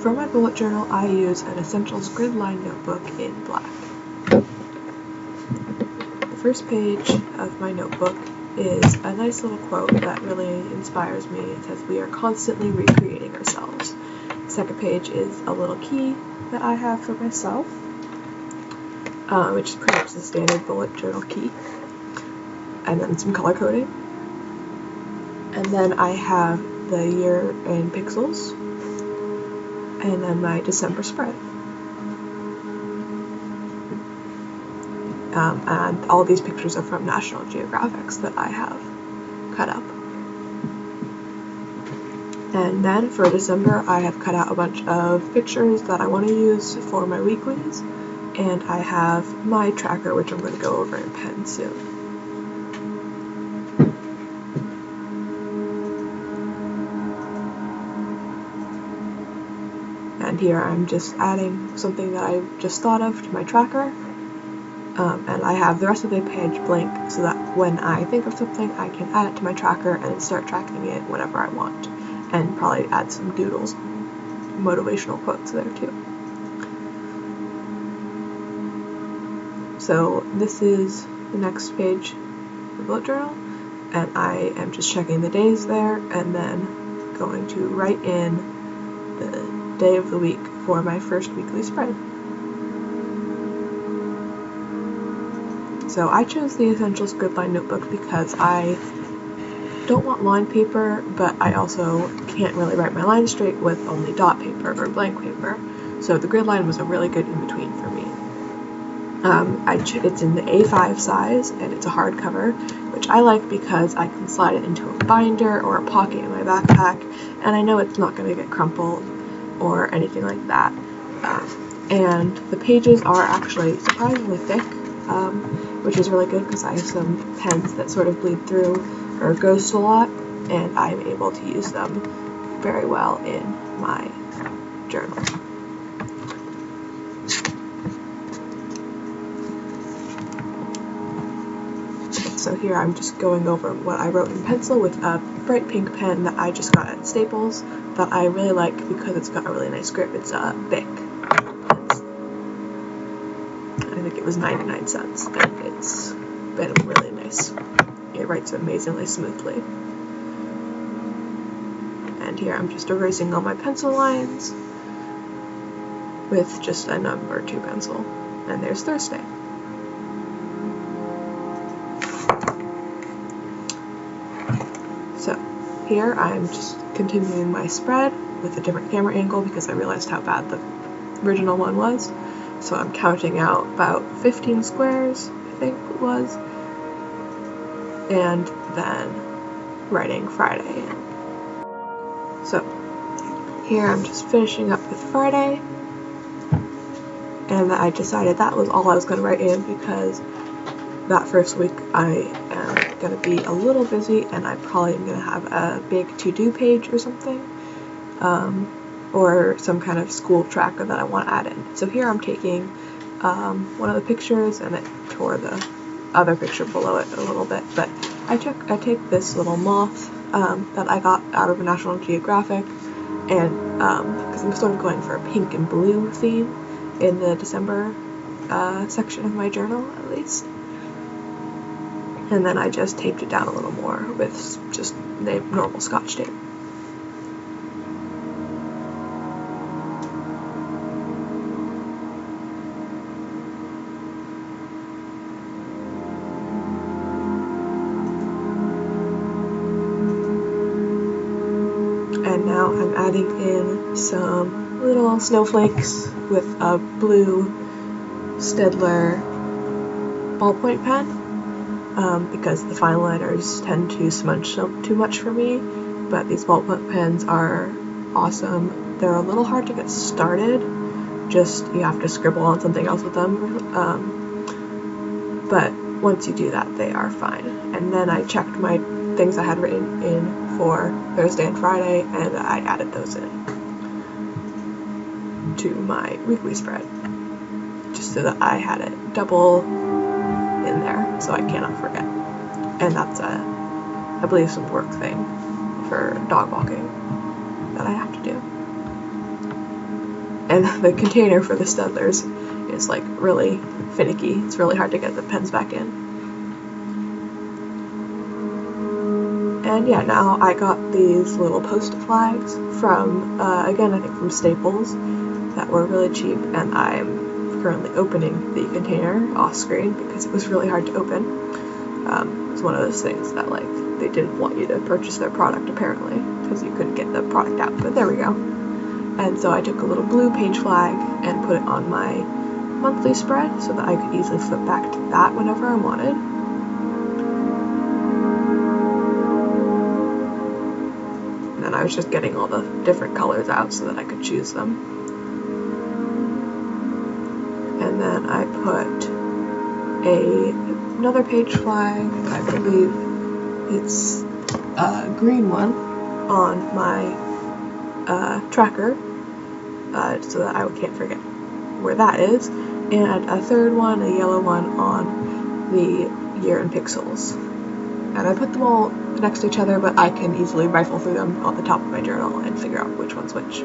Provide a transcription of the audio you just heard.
For my bullet journal, I use an Essentials grid line notebook in black. The first page of my notebook is a nice little quote that really inspires me. It says, "We are constantly recreating ourselves." The second page is a little key that I have for myself, which is pretty much the standard bullet journal key, and then some color coding. And then I have the year in pixels, and then my December spread. And all these pictures are from National Geographics that I have cut up. And then for December, I have cut out a bunch of pictures that I want to use for my weeklies, and I have my tracker, which I'm going to go over in pen soon. And here I'm just adding something that I just thought of to my tracker. And I have the rest of the page blank so that when I think of something, I can add it to my tracker and start tracking it whenever I want. And probably add some doodles, motivational quotes there too. So this is the next page of the bullet journal, and I am just checking the days there and then going to write in the day of the week for my first weekly spread. So I chose the Essentials Gridline Notebook because I don't want line paper, but I also can't really write my lines straight with only dot paper or blank paper. So the grid line was a really good in-between for me. It's in the A5 size, and it's a hardcover, which I like because I can slide it into a binder or a pocket in my backpack, and I know it's not going to get crumpled or anything like that. And the pages are actually surprisingly thick, which is really good because I have some pens that sort of bleed through or ghost a lot, and I'm able to use them very well in my journal. So here I'm just going over what I wrote in pencil with a bright pink pen that I just got at Staples that I really like because it's got a really nice grip. It's a Bic. I think it was 99 cents, and it's been really nice. It writes amazingly smoothly. And here I'm just erasing all my pencil lines with just a number 2 pencil. And there's Thursday. So here I'm just continuing my spread with a different camera angle because I realized how bad the original one was. So I'm counting out about 15 squares, I think it was, and then writing Friday. So here I'm just finishing up with Friday, and I decided that was all I was going to write in because that first week I am going to be a little busy, and I probably am going to have a big to-do page or something. Or some kind of school tracker that I want to add in. So here I'm taking one of the pictures and it tore the other picture below it a little bit, but I take this little moth that I got out of a National Geographic, and because I'm sort of going for a pink and blue theme in the December section of my journal at least, and then I just taped it down a little more with just normal Scotch tape. And now I'm adding in some little snowflakes with a blue Staedtler ballpoint pen, because the fine liners tend to smudge too much for me, but these ballpoint pens are awesome. They're a little hard to get started, just you have to scribble on something else with them, but once you do that, they are fine. And then I checked my things I had written in for Thursday and Friday, and I added those in to my weekly spread, just so that I had it double in there, so I cannot forget. And that's I believe, some work thing for dog walking that I have to do. And the container for the Steadlers is like really finicky. It's really hard to get the pens back in. And yeah, now I got these little post-it flags from, again, I think from Staples, that were really cheap, and I'm currently opening the container off screen because it was really hard to open. It's one of those things that like they didn't want you to purchase their product apparently because you couldn't get the product out, but there we go. And so I took a little blue page flag and put it on my monthly spread so that I could easily flip back to that whenever I wanted. And then I was just getting all the different colors out so that I could choose them. And then I put another page flag, I believe it's a green one, on my tracker so that I can't forget where that is, and a third one, a yellow one, on the year in pixels. And I put them all next to each other, but I can easily rifle through them on the top of my journal and figure out which one's which.